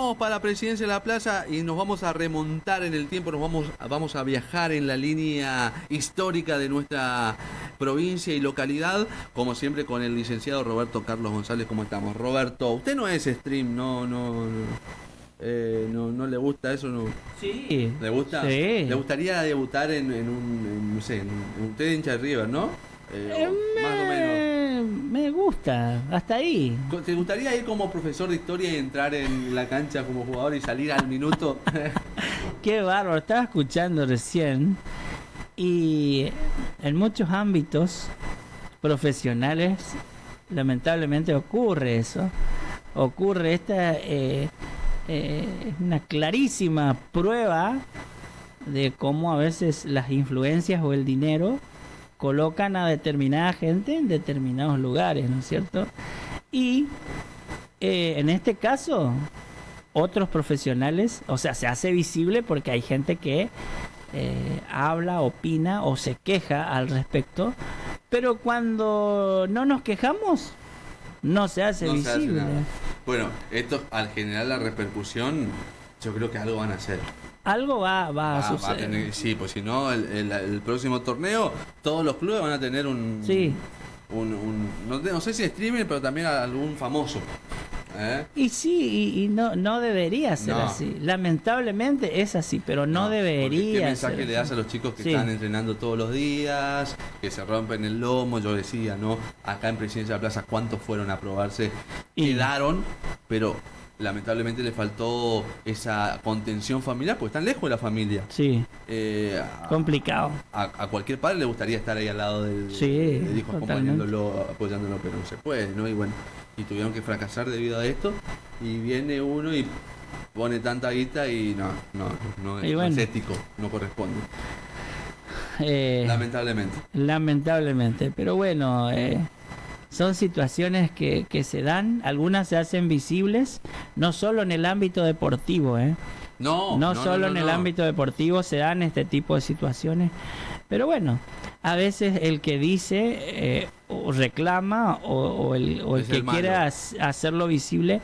vamos para la Presidencia de la Plaza y nos vamos a remontar en el tiempo, vamos a viajar en la línea histórica de nuestra provincia y localidad, como siempre con el licenciado Roberto Carlos González. ¿Cómo estamos? Roberto, usted no es stream, no le gusta eso, ¿no? Sí. ¿Le gusta? Sí. ¿Le gustaría debutar en usted hincha de River, ¿no? Más o menos. Me gusta, hasta ahí. ¿Te gustaría ir como profesor de historia y entrar en la cancha como jugador y salir al minuto? Qué bárbaro, estaba escuchando recién y en muchos ámbitos profesionales lamentablemente ocurre eso. Ocurre esta una clarísima prueba de cómo a veces las influencias o el dinero colocan a determinada gente en determinados lugares, ¿no es cierto? Y en este caso, otros profesionales, o sea, se hace visible porque hay gente que habla, opina o se queja al respecto, pero cuando no nos quejamos, no se hace visible. Bueno, esto al generar la repercusión, yo creo que algo van a hacer. Algo va a suceder. Sí, pues si no, el próximo torneo, todos los clubes van a tener un... Sí. No sé si streaming, pero también algún famoso. Y sí, y no debería ser así. Lamentablemente es así, pero no debería. ¿Qué mensaje le das a los chicos que están entrenando todos los días, que se rompen el lomo? Yo decía, ¿no? Acá en Presidencia de la Plaza, ¿cuántos fueron a probarse? Quedaron, pero lamentablemente le faltó esa contención familiar, porque están lejos de la familia. Sí. Complicado. A cualquier padre le gustaría estar ahí al lado del hijo, acompañándolo, apoyándolo, pero no se puede, ¿no? Y bueno, y tuvieron que fracasar debido a esto, y viene uno y pone tanta guita y no es ético, no corresponde. Lamentablemente, pero bueno, son situaciones que se dan, algunas se hacen visibles, no solo en el ámbito deportivo, No solo en el ámbito deportivo se dan este tipo de situaciones, pero bueno, a veces el que dice o reclama o el que quiere hacerlo visible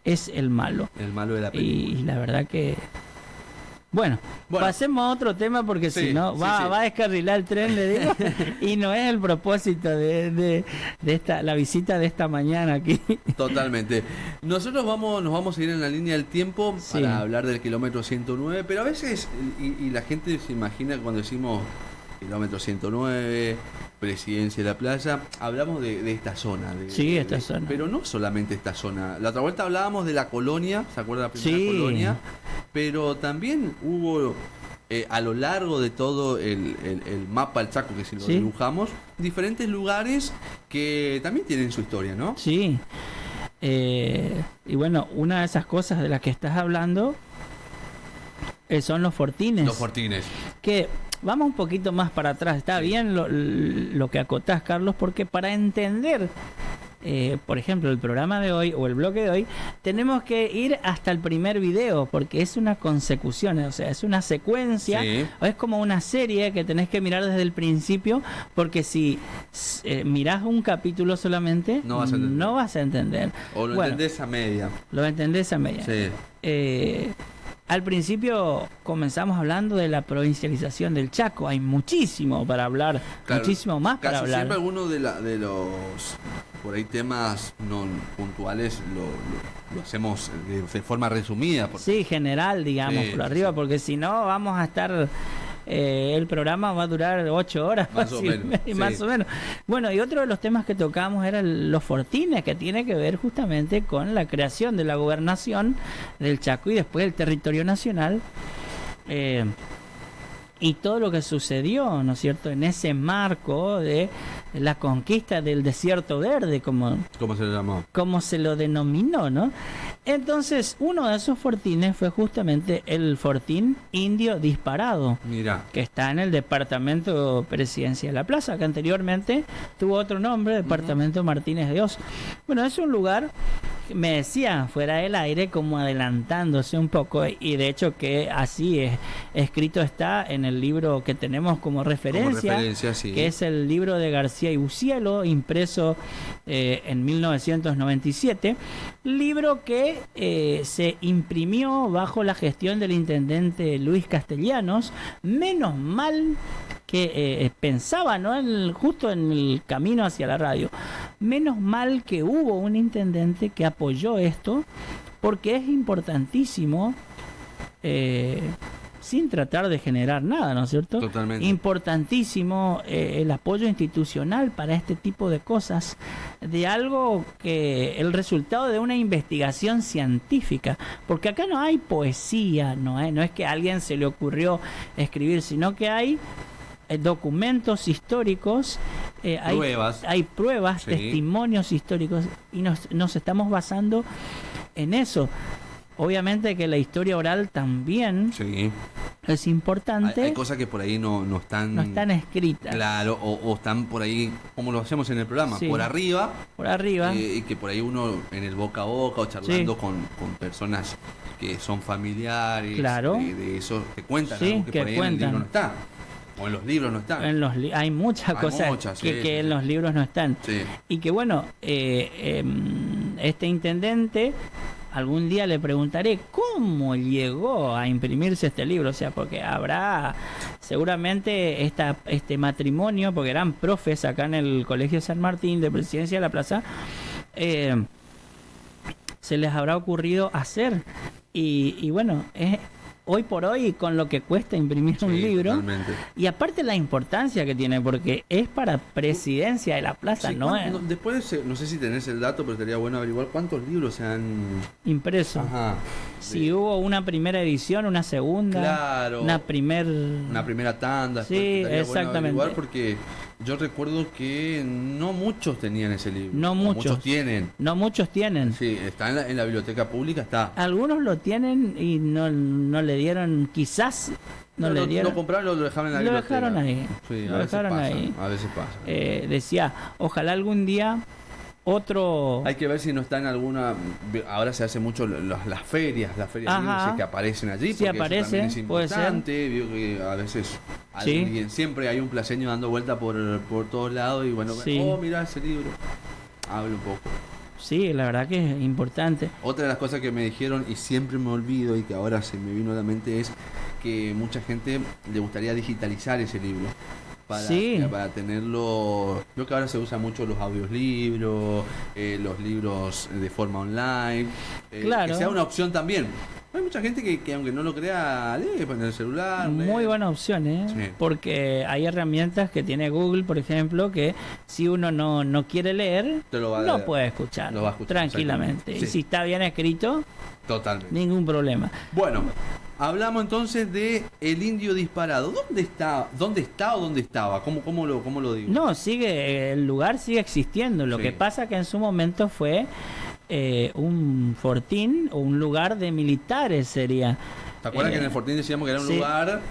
es el malo. El malo de la película. Y la verdad que... Bueno, pasemos a otro tema porque si no va a descarrilar el tren, le digo, y no es el propósito de la visita de esta mañana aquí. Totalmente. Nosotros nos vamos a ir en la línea del tiempo para hablar del kilómetro 109, pero a veces, y la gente se imagina cuando decimos kilómetro 109, Presidencia de la Plaza, hablamos de esta zona. Esta zona. Pero no solamente esta zona. La otra vuelta hablábamos de la colonia, ¿se acuerda la primera colonia? Pero también hubo, a lo largo de todo el mapa del Chaco, que si lo dibujamos, diferentes lugares que también tienen su historia, ¿no? Sí. Y bueno, una de esas cosas de las que estás hablando son los fortines. Los fortines. Que... Vamos un poquito más para atrás. Está bien lo que acotás, Carlos, porque para entender, por ejemplo, el programa de hoy o el bloque de hoy, tenemos que ir hasta el primer video, porque es una consecución, o sea, es una secuencia, o es como una serie que tenés que mirar desde el principio, porque si mirás un capítulo solamente, no vas a entender. O lo entendés a media. Lo entendés a media. Sí. Al principio comenzamos hablando de la provincialización del Chaco. Hay muchísimo para hablar, muchísimo más para hablar. Siempre algunos de los por ahí temas no puntuales lo hacemos de forma resumida. Sí, general, digamos, por arriba, porque si no vamos a estar... el programa va a durar 8 horas más o menos. Bueno, y otro de los temas que tocamos eran los fortines, que tiene que ver justamente con la creación de la gobernación del Chaco y después del territorio nacional, y todo lo que sucedió, ¿no es cierto?, en ese marco de la conquista del desierto verde, como se lo llamó, como se lo denominó, ¿no? Entonces, uno de esos fortines fue justamente el Fortín Indio Disparado, que está en el departamento Presidencia de la Plaza, que anteriormente tuvo otro nombre, departamento Martínez de Oz. Bueno, es un lugar me decía fuera del aire, como adelantándose un poco, y de hecho que así es escrito está en el libro que tenemos como referencia, sí. Que es el libro de García y Ucielo, impreso en 1997, libro que se imprimió bajo la gestión del intendente Luis Castellanos. Menos mal que pensaba, ¿no? Justo en el camino hacia la radio. Menos mal que hubo un intendente que apoyó esto, porque es importantísimo, sin tratar de generar nada, ¿no es cierto? Totalmente. Importantísimo el apoyo institucional para este tipo de cosas, de algo que el resultado de una investigación científica, porque acá no hay poesía, no es que a alguien se le ocurrió escribir, sino que hay documentos históricos, hay pruebas, sí. Testimonios históricos, y nos estamos basando en eso. Obviamente que la historia oral también sí. es importante. Hay cosas que por ahí no están escritas. Claro, o están por ahí, como lo hacemos en el programa, Sí. por arriba. Y que por ahí uno en el boca a boca o charlando con personas que son familiares, claro, de eso, que cuentan sí, algo que por ahí cuentan. en el libro no está. O en los libros no están. Hay muchas cosas que en los libros no están. Sí. Y que bueno, este intendente, algún día le preguntaré cómo llegó a imprimirse este libro, o sea, porque habrá seguramente este matrimonio, porque eran profes acá en el Colegio San Martín de Presidencia de la Plaza, se les habrá ocurrido hacer, y bueno, hoy por hoy, con lo que cuesta imprimir un libro, totalmente. Y aparte la importancia que tiene, porque es para Presidencia de la Plaza, Sí, ¿no? Después, no sé si tenés el dato, pero sería bueno averiguar cuántos libros se han Impreso. Ajá. Si hubo una primera edición, una segunda, claro, una primera tanda. Sí, exactamente. Bueno porque yo recuerdo que no muchos tenían ese libro. No muchos tienen. No muchos tienen. Sí, está en la biblioteca pública, está. Algunos lo tienen y no le dieron, quizás no le dieron. Lo compraron, lo dejaron en la Lo biblioteca. dejaron ahí. Sí, Lo dejaron ahí. A veces pasa. Decía, ojalá algún día otro... Hay que ver si no está en alguna... Ahora se hace mucho las ferias libres que aparecen allí. Sí, aparece, es importante. Vio que a veces siempre hay un placeño dando vuelta por todos lados y bueno, mirá ese libro. Habla un poco. Sí, la verdad que es importante. Otra de las cosas que me dijeron y siempre me olvido y que ahora se me vino a la mente es que mucha gente le gustaría digitalizar ese libro. Para tenerlo. Creo que ahora se usa mucho los audiolibros, los libros de forma online. Claro. Que sea una opción también. Hay mucha gente que aunque no lo crea, lee en el celular. Muy buena opción, Sí. Porque hay herramientas que tiene Google, por ejemplo, que si uno no quiere leer, lo puede escuchar, lo va a escuchar tranquilamente. Sí. Y si está bien escrito, totalmente. Ningún problema. Bueno, hablamos entonces de El Indio Disparado. ¿Dónde está o dónde estaba? ¿Cómo lo digo? No, el lugar sigue existiendo. Lo que pasa que en su momento fue un fortín o un lugar de militares sería. ¿Te acuerdas que en el fortín decíamos que era un lugar,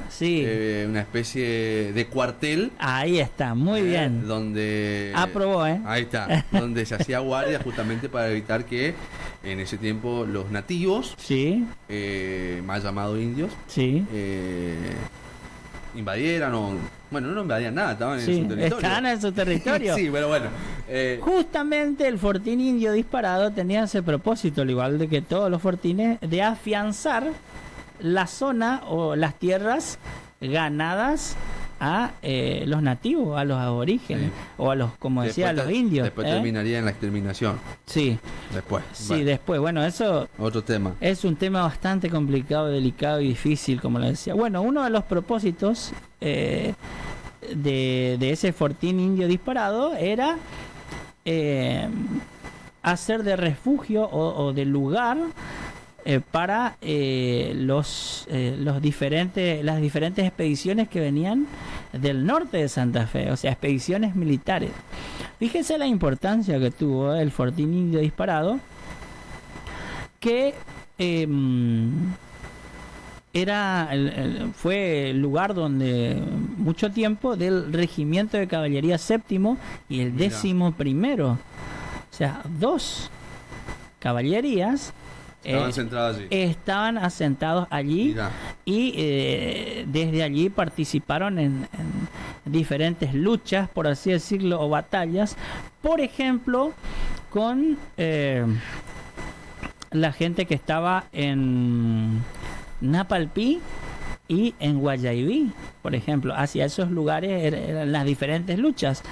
una especie de cuartel? Ahí está, muy bien. Donde... Aprobó, Ahí está, donde se hacía guardia justamente para evitar que en ese tiempo los nativos, mal llamados indios, invadieran Bueno, no invadían nada, estaban en su territorio. Estaban en su territorio. Sí, pero bueno. Justamente el fortín indio disparado tenía ese propósito, al igual de que todos los fortines, de afianzar la zona o las tierras ganadas a los nativos, a los aborígenes, o a los, como decía, a los indios. Después terminaría en la exterminación. Sí. Después. Sí, después. Bueno, eso... Otro tema. Es un tema bastante complicado, delicado y difícil, como lo decía. Bueno, uno de los propósitos de ese fortín indio disparado era hacer de refugio o de lugar para las diferentes expediciones que venían del norte de Santa Fe, o sea, expediciones militares. Fíjense la importancia que tuvo el fortín indio disparado, que fue el lugar donde mucho tiempo del regimiento de caballería séptimo y el 11º, o sea, dos caballerías estaban asentados allí. Mirá. Y desde allí participaron en diferentes luchas, por así decirlo, o batallas, por ejemplo, con la gente que estaba en Napalpí y en Guayaibí, por ejemplo. Hacia esos lugares eran las diferentes luchas.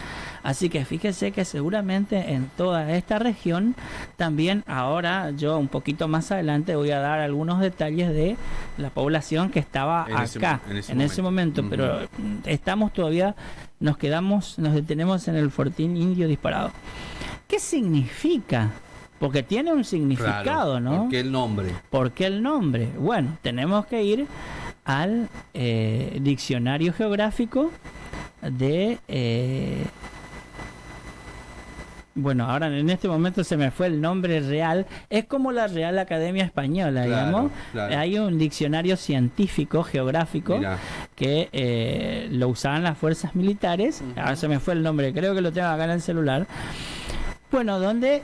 Así que fíjese que seguramente en toda esta región también, ahora yo un poquito más adelante voy a dar algunos detalles de la población que estaba acá en ese momento. Uh-huh. Pero estamos todavía, nos detenemos en el Fortín Indio Disparado. ¿Qué significa? Porque tiene un significado, claro, ¿no? ¿Por qué el nombre? ¿Por qué el nombre? Bueno, tenemos que ir al diccionario geográfico de... bueno, ahora en este momento se me fue el nombre real. Es como la Real Academia Española, digamos. Claro. Hay un diccionario científico, geográfico, Mirá. Que lo usaban las fuerzas militares. Uh-huh. Ahora se me fue el nombre, creo que lo tengo acá en el celular. Bueno, donde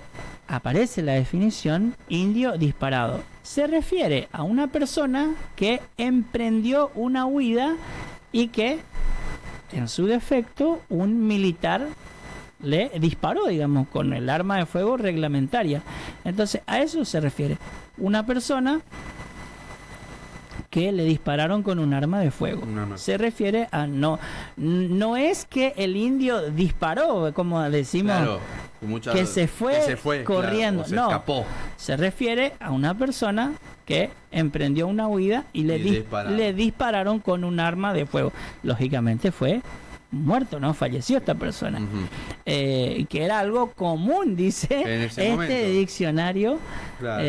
aparece la definición indio disparado. Se refiere a una persona que emprendió una huida y que, en su defecto, un militar le disparó, digamos, con el arma de fuego reglamentaria. Entonces, a eso se refiere. Una persona que le dispararon con un arma de fuego. Se refiere a no es que el indio disparó, como decimos, claro, que se fue corriendo. Claro, se escapó. Se refiere a una persona que emprendió una huida y le dispararon con un arma de fuego. Lógicamente fue muerto, ¿no? Falleció esta persona. Uh-huh. Que era algo común, dice este diccionario, claro.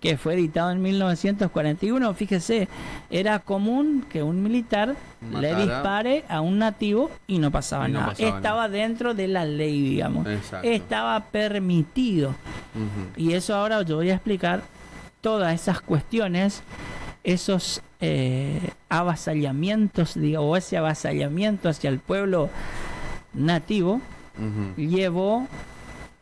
Que fue editado en 1941. Fíjese, era común que un militar le dispare a un nativo y no pasaba nada. Estaba dentro de la ley, digamos. Exacto. Estaba permitido. Uh-huh. Y eso ahora yo voy a explicar todas esas cuestiones, esos avasallamientos, o ese avasallamiento hacia el pueblo nativo, uh-huh. llevó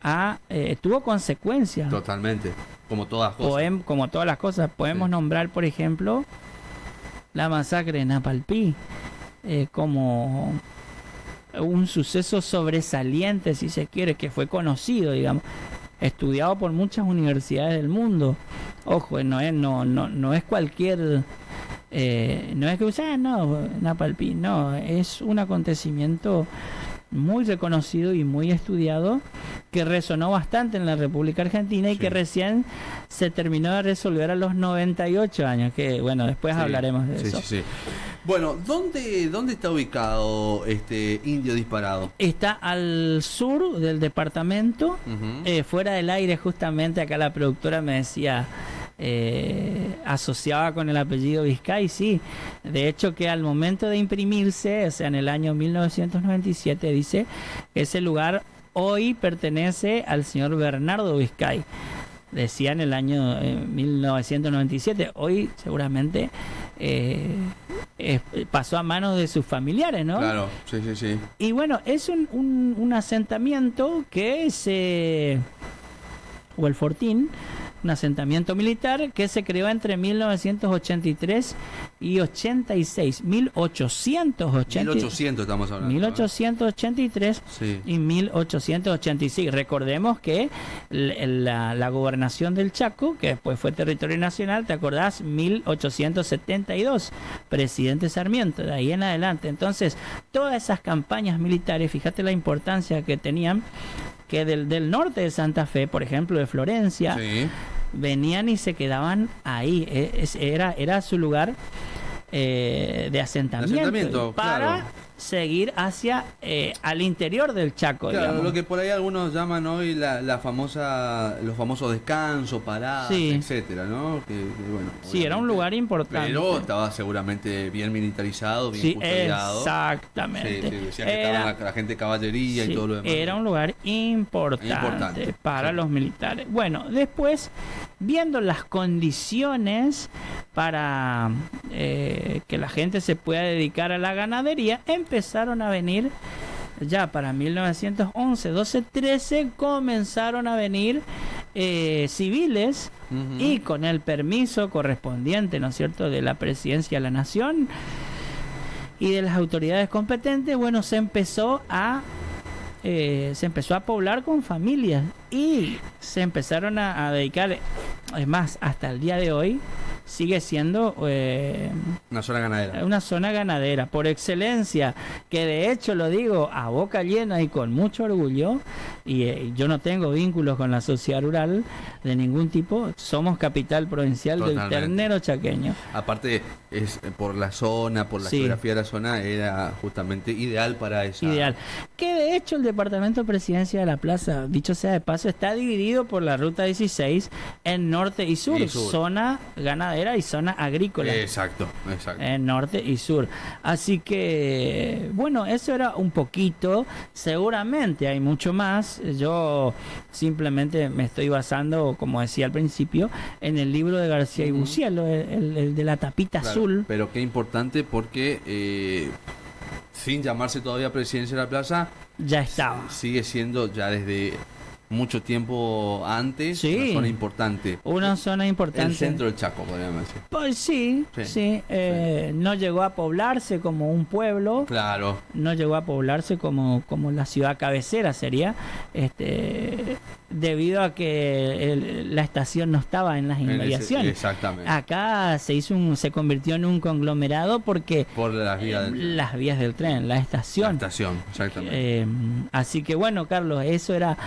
a tuvo consecuencias. Totalmente, como todas cosas. Como todas las cosas. Podemos nombrar, por ejemplo, la masacre de Napalpí como un suceso sobresaliente, si se quiere, que fue conocido, digamos, estudiado por muchas universidades del mundo. Ojo, no es cualquier, no es que Napalpí, no, es un acontecimiento muy reconocido y muy estudiado, que resonó bastante en la República Argentina y que recién se terminó de resolver a los 98 años, que bueno, después hablaremos de eso. Sí. Bueno, ¿dónde está ubicado este Indio Disparado? Está al sur del departamento, uh-huh. Fuera del aire, justamente acá la productora me decía, asociaba con el apellido Vizcay, sí. De hecho, que al momento de imprimirse, o sea, en el año 1997, dice, ese lugar hoy pertenece al señor Bernardo Vizcay. Decía en el año 1997. Hoy seguramente pasó a manos de sus familiares, ¿no? Claro, sí. Y bueno, es un asentamiento que o el Fortín, un asentamiento militar que se creó entre 1983 y 86, 1883 estamos hablando. 1883 sí. Y 1886. Recordemos que la gobernación del Chaco, que después fue territorio nacional, ¿te acordás? 1872, presidente Sarmiento, de ahí en adelante. Entonces, todas esas campañas militares, fíjate la importancia que tenían, que del norte de Santa Fe, por ejemplo, de Florencia, sí. Venían y se quedaban ahí. Era su lugar de asentamiento para claro. seguir hacia al interior del Chaco. Claro, digamos. Lo que por ahí algunos llaman hoy los famosos descansos, paradas, sí. etcétera, ¿no? Que bueno, sí, era un lugar importante. Pero estaba seguramente bien militarizado, bien custodiado. Exactamente. Sí, decía que estaba la gente de caballería, sí, y todo lo demás. Era un lugar importante para los militares. Bueno, después, viendo las condiciones para que la gente se pueda dedicar a la ganadería, empezaron a venir ya para 1911, 12, 13, comenzaron a venir civiles y con el permiso correspondiente, ¿no es cierto?, de la Presidencia de la Nación y de las autoridades competentes, bueno, se empezó a poblar con familias y se empezaron a dedicar, es más, hasta el día de hoy sigue siendo una zona ganadera por excelencia, que de hecho lo digo a boca llena y con mucho orgullo, y yo no tengo vínculos con la sociedad rural de ningún tipo, somos capital provincial Totalmente. del ternero chaqueño. Aparte, es por la zona, por la geografía de la zona, era justamente ideal para esa. Ideal. Que de hecho el Departamento de Presidencia de la Plaza, dicho sea de paso, está dividido por la Ruta 16 en norte y sur. Zona ganadera y zona agrícola. Exacto. En norte y sur. Así que, bueno, eso era un poquito. Seguramente hay mucho más. Yo simplemente me estoy basando, como decía al principio, en el libro de García y Bucielo, el de la tapita azul. Pero qué importante porque sin llamarse todavía Presidencia de la Plaza, ya estaba. Sigue siendo ya desde mucho tiempo antes una zona importante. Una zona importante. El centro del Chaco, podríamos decir. Pues sí. No llegó a poblarse como un pueblo. Claro. No llegó a poblarse como la ciudad cabecera sería, debido a que la estación no estaba en las inmediaciones. Exactamente. Acá se convirtió en un conglomerado porque por las vías del tren, la estación. Exactamente. Así que bueno, Carlos, eso era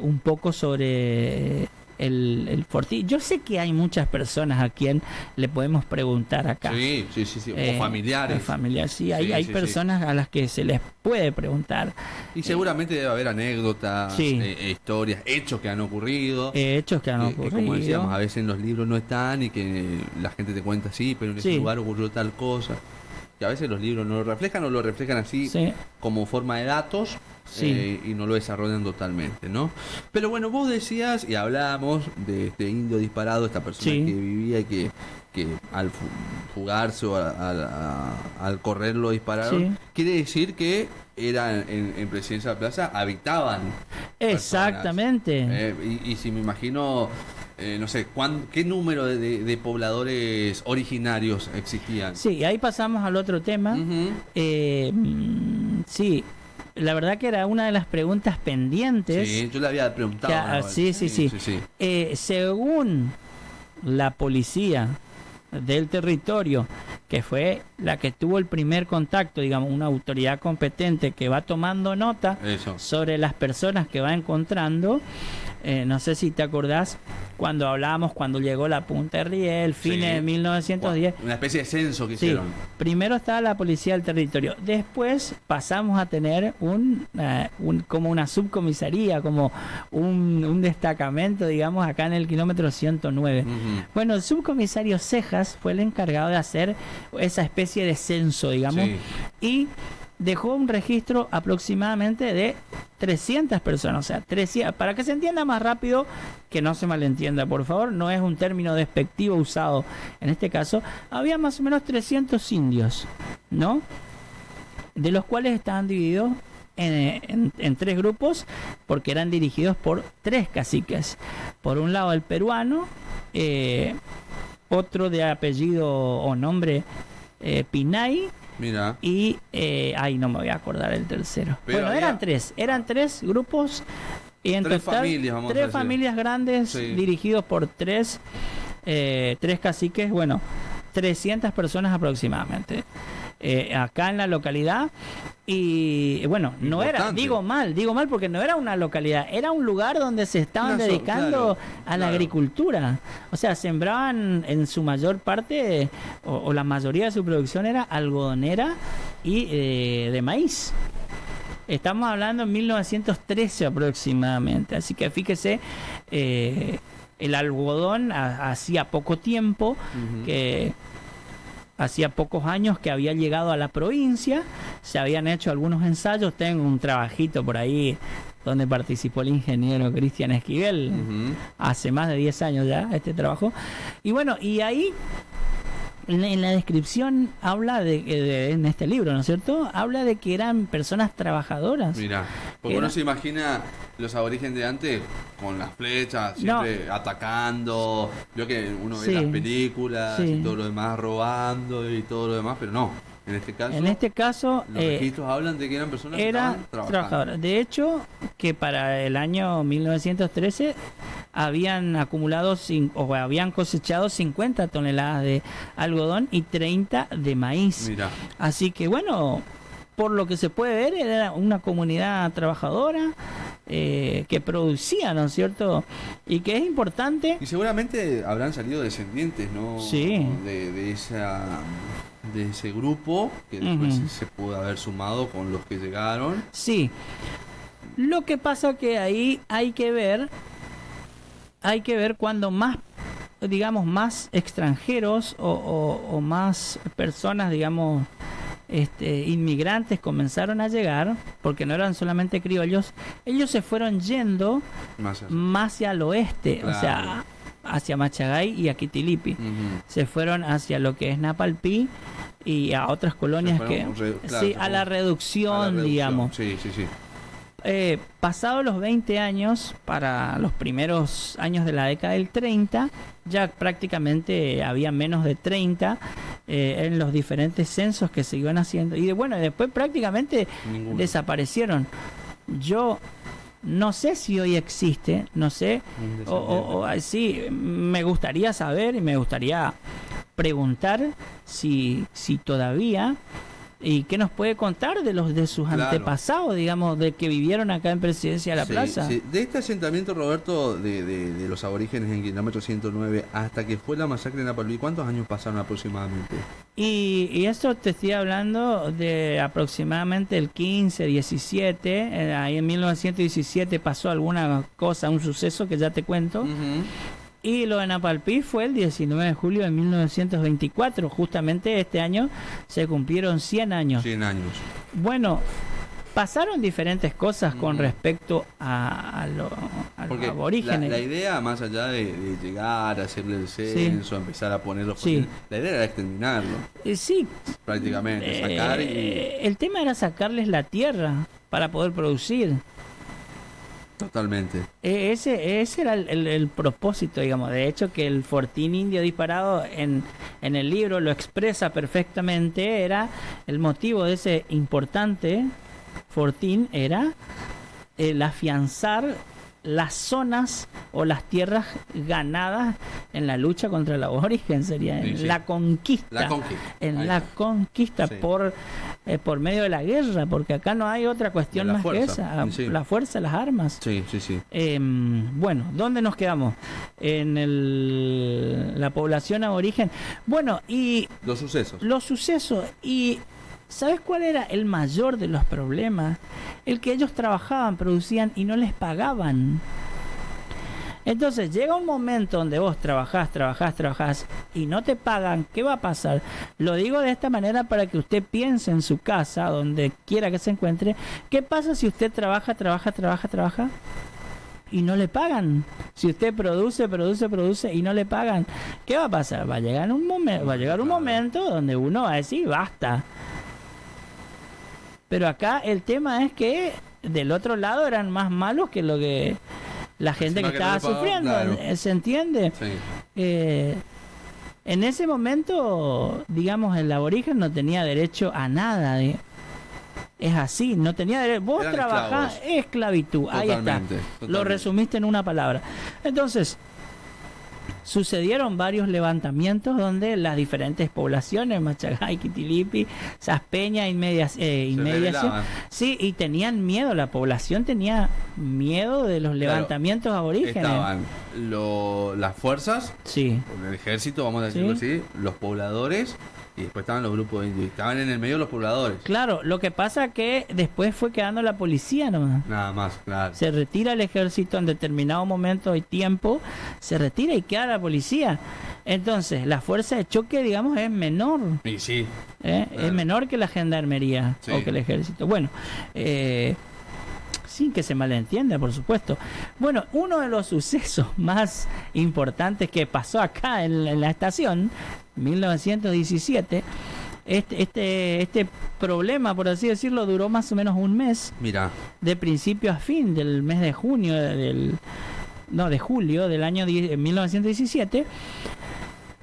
un poco sobre el Fortín. Yo sé que hay muchas personas a quien le podemos preguntar acá. Sí. O familiares. Sí, hay personas a las que se les puede preguntar. Y seguramente debe haber anécdotas, historias, hechos que han ocurrido. Que como decíamos, a veces en los libros no están y que la gente te cuenta así, pero en ese lugar ocurrió tal cosa. Que a veces los libros no lo reflejan o lo reflejan así como forma de datos. Y no lo desarrollan totalmente, ¿no? Pero bueno, vos decías y hablábamos de este indio disparado, esta persona que vivía y que al fugarse o al correr lo dispararon. Quiere decir que eran en Presidencia de la Plaza, habitaban. Exactamente. Y si me imagino, no sé, ¿qué número de pobladores originarios existían? Sí, ahí pasamos al otro tema. Sí. La verdad que era una de las preguntas pendientes. Sí, yo le había preguntado. Sí. Según la policía del territorio, que fue la que tuvo el primer contacto, digamos, una autoridad competente que va tomando nota sobre las personas que va encontrando. No sé si te acordás cuando hablábamos, cuando llegó la Punta de Riel, fines de 1910. Una especie de censo que hicieron. Primero estaba la policía del territorio. Después pasamos a tener como una subcomisaría, como un destacamento, digamos, acá en el kilómetro 109. Bueno, el subcomisario Cejas fue el encargado de hacer esa especie de censo, digamos, y dejó un registro aproximadamente de 300 personas, o sea, 300, para que se entienda más rápido, que no se malentienda, por favor, no es un término despectivo usado en este caso, había más o menos 300 indios, ¿no? De los cuales estaban divididos en tres grupos, porque eran dirigidos por tres caciques. Por un lado el peruano, otro de apellido o nombre Pinay. Mira. Y no me voy a acordar el tercero. Pero bueno, eran tres grupos y en total tres familias grandes dirigidos por tres caciques, bueno, 300 personas aproximadamente. Acá en la localidad, y bueno, no era, digo mal porque no era una localidad, era un lugar donde se estaban dedicando a la agricultura, o sea, sembraban en su mayor parte o la mayoría de su producción era algodonera y de maíz. Estamos hablando en 1913 aproximadamente, así que fíjese, el algodón hacía poco tiempo hacía pocos años que había llegado a la provincia, se habían hecho algunos ensayos, tengo un trabajito por ahí donde participó el ingeniero Cristian Esquivel, hace más de 10 años ya este trabajo, y bueno, y ahí en la descripción habla en este libro, ¿no es cierto? Habla de que eran personas trabajadoras. Mira, porque uno se imagina los aborígenes de antes, con las flechas, siempre atacando. Veo que uno ve las películas y todo lo demás, robando y todo lo demás, pero no. En este caso los registros hablan de que eran personas que estaban trabajadoras. De hecho, que para el año 1913 habían acumulado o habían cosechado 50 toneladas de algodón y 30 de maíz. Mirá. Así que bueno, por lo que se puede ver, era una comunidad trabajadora que producía, ¿no es cierto? Y que es importante. Y seguramente habrán salido descendientes, ¿no? Sí. De ese grupo que después se pudo haber sumado con los que llegaron. Sí. Lo que pasa que ahí hay que ver cuando más, digamos, más extranjeros o más personas, digamos, inmigrantes comenzaron a llegar, porque no eran solamente criollos, ellos se fueron yendo más hacia el oeste, claro. O sea, hacia Machagay y a Quitilipi. Se fueron hacia lo que es Napalpí y a otras colonias a la reducción, digamos. Sí. Pasados los 20 años, para los primeros años de la década del 30, ya prácticamente había menos de 30 en los diferentes censos que se iban haciendo. Y después prácticamente desaparecieron. Yo no sé si hoy existe, no sé, sí, me gustaría saber y me gustaría preguntar si todavía. ¿Y qué nos puede contar de sus antepasados, digamos, de que vivieron acá en Presidencia de la Plaza? Sí. De este asentamiento, Roberto, de los aborígenes en kilómetro 109 hasta que fue la masacre en Napalpí, ¿cuántos años pasaron aproximadamente? Y eso te estoy hablando de aproximadamente el 15, 17, ahí en 1917 pasó alguna cosa, un suceso que ya te cuento. Y lo de Napalpí fue el 19 de julio de 1924. Justamente este año se cumplieron 100 años. 100 años. Bueno, pasaron diferentes cosas con respecto a los aborígenes. La idea, más allá de llegar a hacerle el censo, empezar a ponerlos... La idea era exterminarlo. Sí. Prácticamente, sacar el tema era sacarles la tierra para poder producir. Totalmente. Ese era el propósito, digamos. De hecho, que el fortín indio disparado en el libro lo expresa perfectamente. Era el motivo de ese importante fortín, era el afianzar las zonas o las tierras ganadas en la lucha contra el aborigen, sería la conquista. La conquista por medio de la guerra, porque acá no hay otra cuestión más que esa, la fuerza, las armas. Sí. Bueno, ¿dónde nos quedamos? En la población aborigen. Bueno, y los sucesos. Y ¿sabes cuál era el mayor de los problemas? El que ellos trabajaban, producían y no les pagaban. Entonces llega un momento donde vos trabajás y no te pagan. ¿Qué va a pasar? Lo digo de esta manera para que usted piense en su casa, donde quiera que se encuentre. ¿Qué pasa si usted trabaja y no le pagan? Si usted produce y no le pagan, ¿qué va a pasar? Va a llegar un momento donde uno va a decir basta. Pero acá el tema es que del otro lado eran más malos que lo que la gente que estaba sufriendo, ¿se entiende? Sí. En ese momento, digamos, el aborigen no tenía derecho a nada. Es así, no tenía derecho. Vos trabajás, esclavitud. Ahí está. Lo resumiste en una palabra. Entonces, sucedieron varios levantamientos donde las diferentes poblaciones, Machagay, Quitilipi, Saspeña, inmediación, sí, y tenían miedo, la población tenía miedo de los levantamientos aborígenes. Estaban las fuerzas, el ejército, vamos a decirlo así, los pobladores, y después estaban los grupos indios. Estaban en el medio los pobladores. Claro, lo que pasa que después fue quedando la policía nomás. Nada más, claro. Se retira el ejército en determinado momento y tiempo, se retira y queda la policía. Entonces, la fuerza de choque, digamos, es menor. Y sí. Claro. Es menor que la gendarmería o que el ejército. Bueno, sin que se malentienda, por supuesto. Bueno, uno de los sucesos más importantes que pasó acá en la estación, 1917, Este problema, por así decirlo, duró más o menos un mes, Mira, de principio a fin del mes de junio de julio del año 1917.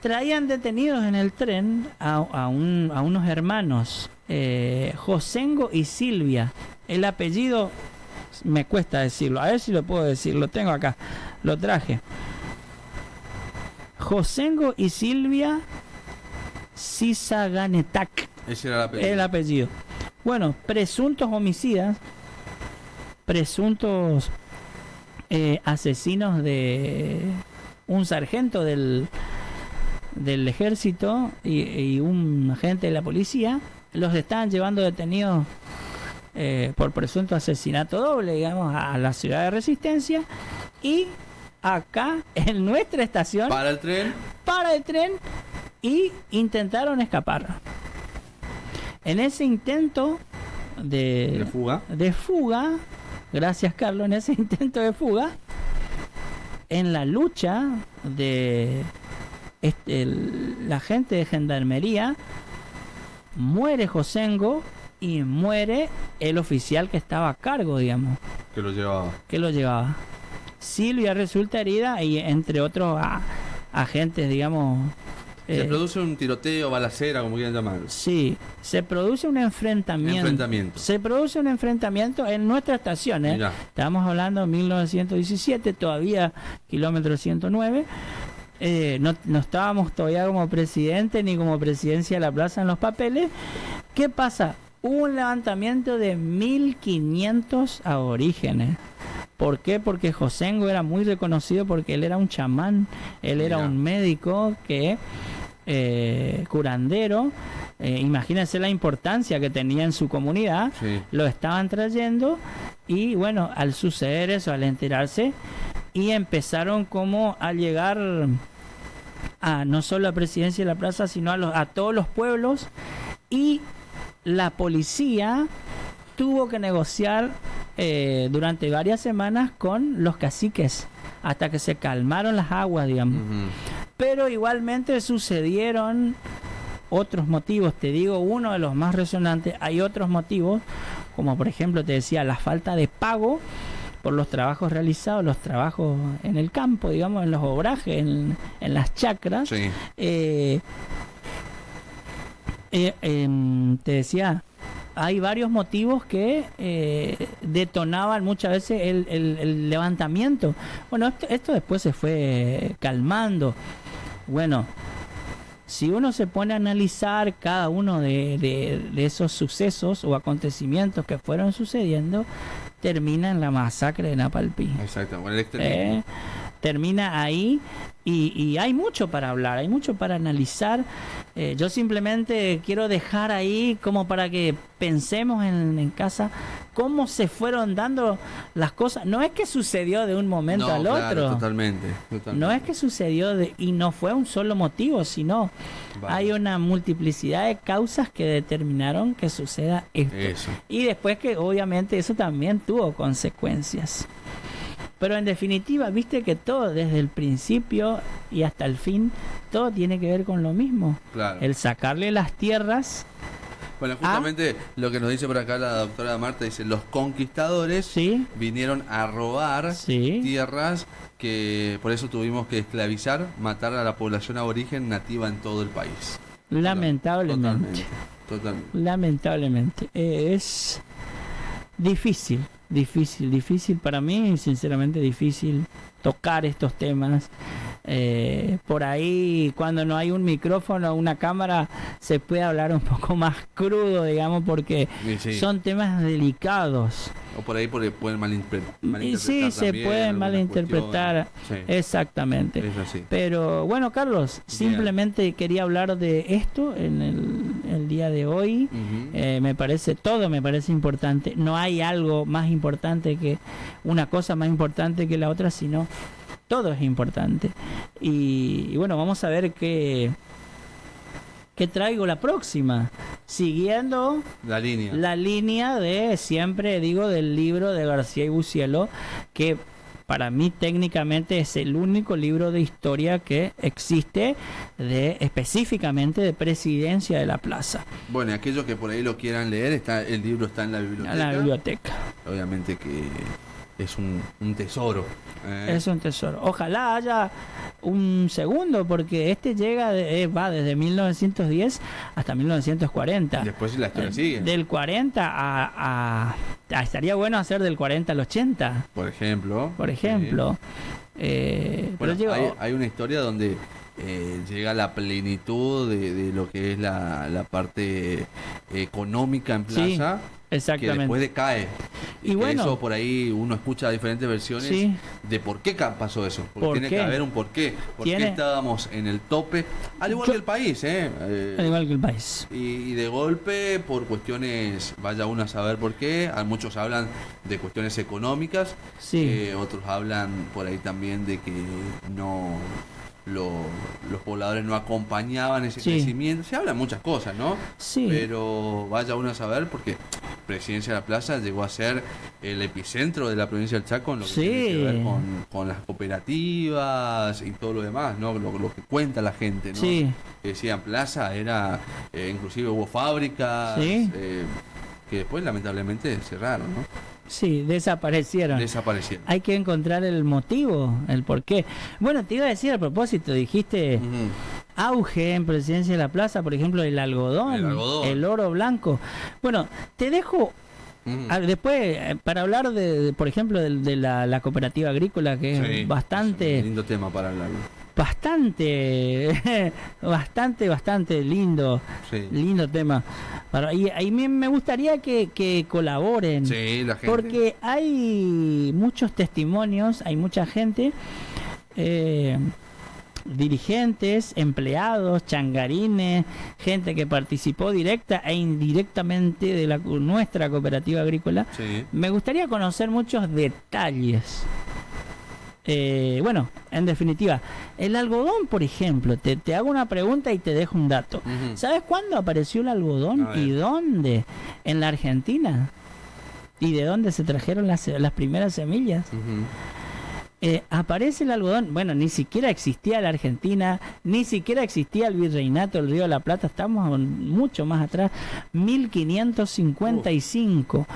Traían detenidos en el tren a unos hermanos, Josengo y Silvia. El apellido me cuesta decirlo, a ver si lo puedo decir, lo tengo acá, lo traje. Josengo y Silvia Sisaganetak. ese era el apellido. El apellido. Bueno, presuntos homicidas, presuntos asesinos de un sargento del ejército y un agente de la policía. Los estaban llevando detenidos por presunto asesinato doble, digamos, a la ciudad de Resistencia. Y acá, en nuestra estación, Para el tren. Y intentaron escapar. En ese intento De fuga, gracias Carlos, en ese intento de fuga, en la lucha de la gente de gendarmería, muere Josengo y muere el oficial que estaba a cargo, digamos, Que lo llevaba. que lo llevaba. Silvia resulta herida y entre otros agentes, digamos. Se produce un tiroteo, balacera, como quieran llamarlo. Sí, se produce un enfrentamiento. Se produce un enfrentamiento en nuestra estación, ¿eh? Mirá. Estamos hablando de 1917, todavía kilómetro 109. No estábamos todavía como presidente ni como presidencia de la plaza en los papeles. ¿Qué pasa? Hubo un levantamiento de 1500 aborígenes. ¿Por qué? Porque Josengo era muy reconocido porque él era un chamán, él era un médico que curandero. Imagínense la importancia que tenía en su comunidad. Sí. Lo estaban trayendo y bueno, al suceder eso, al enterarse, y empezaron como a llegar a no solo a presidencia de la plaza, sino a todos los pueblos, y la policía tuvo que negociar durante varias semanas con los caciques hasta que se calmaron las aguas, digamos. Pero igualmente sucedieron otros motivos. Te digo, uno de los más resonantes. Hay otros motivos, como por ejemplo te decía, la falta de pago por los trabajos realizados, los trabajos en el campo, digamos, en los obrajes, en las chacras. Sí. Te decía, hay varios motivos que detonaban muchas veces el levantamiento. Bueno, esto después se fue calmando. Bueno, si uno se pone a analizar cada uno de esos sucesos o acontecimientos que fueron sucediendo, termina en la masacre de Napalpí. Exacto, bueno, el extremismo. Termina ahí y hay mucho para hablar, hay mucho para analizar. Yo simplemente quiero dejar ahí como para que pensemos en casa cómo se fueron dando las cosas. No es que sucedió de un momento al otro. Totalmente. No es que sucedió y no fue un solo motivo, sino hay una multiplicidad de causas que determinaron que suceda esto. Eso. Y después que obviamente eso también tuvo consecuencias. Pero en definitiva, viste que todo, desde el principio y hasta el fin, todo tiene que ver con lo mismo. Claro. El sacarle las tierras. Bueno, justamente lo que nos dice por acá la doctora Marta, dice, los conquistadores Sí. vinieron a robar Sí. tierras que por eso tuvimos que esclavizar, matar a la población aborigen nativa en todo el país. Lamentablemente. Totalmente. Lamentablemente. Es difícil para mí, sinceramente difícil tocar estos temas. Por ahí, cuando no hay un micrófono o una cámara, se puede hablar un poco más crudo, digamos, porque Sí. son temas delicados. O por ahí pueden malinterpretar. Y sí, se también pueden algunas malinterpretar. cuestiones. Exactamente. Sí, es así. Pero bueno, Carlos, simplemente quería hablar de esto en el día de hoy. Ujú. Me parece importante. No hay algo más importante que una cosa más importante que la otra, sino todo es importante. Y bueno, vamos a ver qué traigo la próxima, siguiendo La línea. la línea de siempre digo del libro de García y Bucielo, que para mí técnicamente es el único libro de historia que existe específicamente de Presidencia de la Plaza. Bueno, y aquellos que por ahí lo quieran leer, el libro está en la biblioteca. En la biblioteca. Obviamente que es un tesoro. Es un tesoro. Ojalá haya un segundo, porque este va desde 1910 hasta 1940. Después la historia sigue. Del 40 estaría bueno hacer del 40 al 80. Por ejemplo. Sí. Bueno, hay una historia donde llega la plenitud de lo que es la parte económica en Plaza. Sí. Exactamente. Que después decae. Y bueno, eso por ahí uno escucha diferentes versiones sí, de por qué pasó eso. Porque ¿por tiene qué? que haber un porqué. ¿Por qué estábamos en el tope? Al igual que el país, al igual que el país. Y de golpe, por cuestiones, vaya uno a saber por qué. Muchos hablan de cuestiones económicas. Sí. Otros hablan por ahí también de que no... los pobladores no acompañaban ese crecimiento. Se hablan muchas cosas, ¿no? Sí. Pero vaya uno a saber, porque Presidencia de la Plaza llegó a ser el epicentro de la provincia del Chaco en lo que tiene que ver con las cooperativas y todo lo demás, ¿no? Lo que cuenta la gente, ¿no? Sí. Que decían Plaza, era inclusive hubo fábricas que después lamentablemente cerraron, ¿no? Sí, desaparecieron. Hay que encontrar el motivo, el por qué. Bueno, te iba a decir a propósito, dijiste auge en Presidencia de la Plaza, por ejemplo, el algodón, el oro blanco. Bueno, te dejo después para hablar por ejemplo, de la cooperativa agrícola, que es bastante... Es un lindo tema para hablarlo. Bastante lindo. Sí. Lindo tema. Y ahí me gustaría que colaboren. Sí, la gente. Porque hay muchos testimonios, hay mucha gente, dirigentes, empleados, changarines, gente que participó directa e indirectamente de nuestra cooperativa agrícola. Sí. Me gustaría conocer muchos detalles. Bueno, en definitiva, el algodón, por ejemplo, te hago una pregunta y te dejo un dato. ¿Sabes cuándo apareció el algodón y dónde? En la Argentina. ¿Y de dónde se trajeron las primeras semillas? Aparece el algodón, bueno, ni siquiera existía la Argentina, ni siquiera existía el Virreinato del Río de la Plata, estamos mucho más atrás. 1555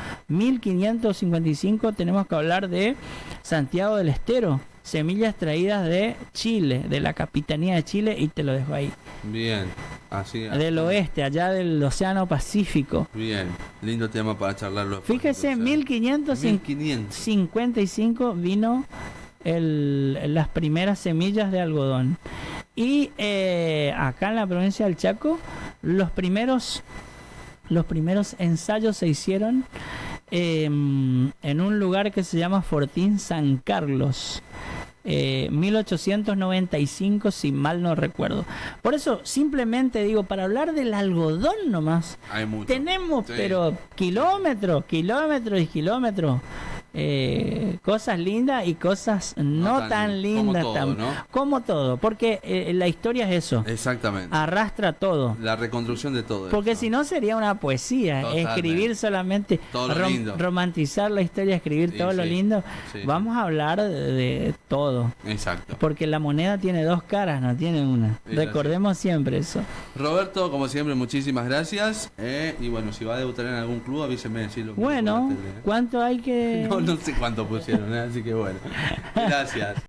tenemos que hablar de Santiago del Estero, semillas traídas de Chile, de la Capitanía de Chile, y te lo dejo ahí. Bien, así. Del oeste, allá del Océano Pacífico. Bien, lindo tema para charlarlo. Fíjese, 1555 vino las primeras semillas de algodón. Y acá en la provincia del Chaco, los primeros ensayos se hicieron en un lugar que se llama Fortín San Carlos. 1895, si mal no recuerdo. Por eso simplemente digo, para hablar del algodón nomás, tenemos pero kilómetros y kilómetros. Cosas lindas y cosas no tan lindas, como todo, porque la historia es eso. Exactamente. Arrastra todo. La reconstrucción de todo. Porque si no sería una poesía. Totalmente. Escribir solamente, romantizar la historia, escribir todo lo lindo. Sí. Vamos a hablar de todo. Exacto. Porque la moneda tiene dos caras, no tiene una. Recordemos siempre eso. Roberto, como siempre, muchísimas gracias. Y bueno, si va a debutar en algún club, avíseme decirlo. Bueno, ¿cuánto hay que...? No sé cuánto pusieron, así que bueno. Gracias.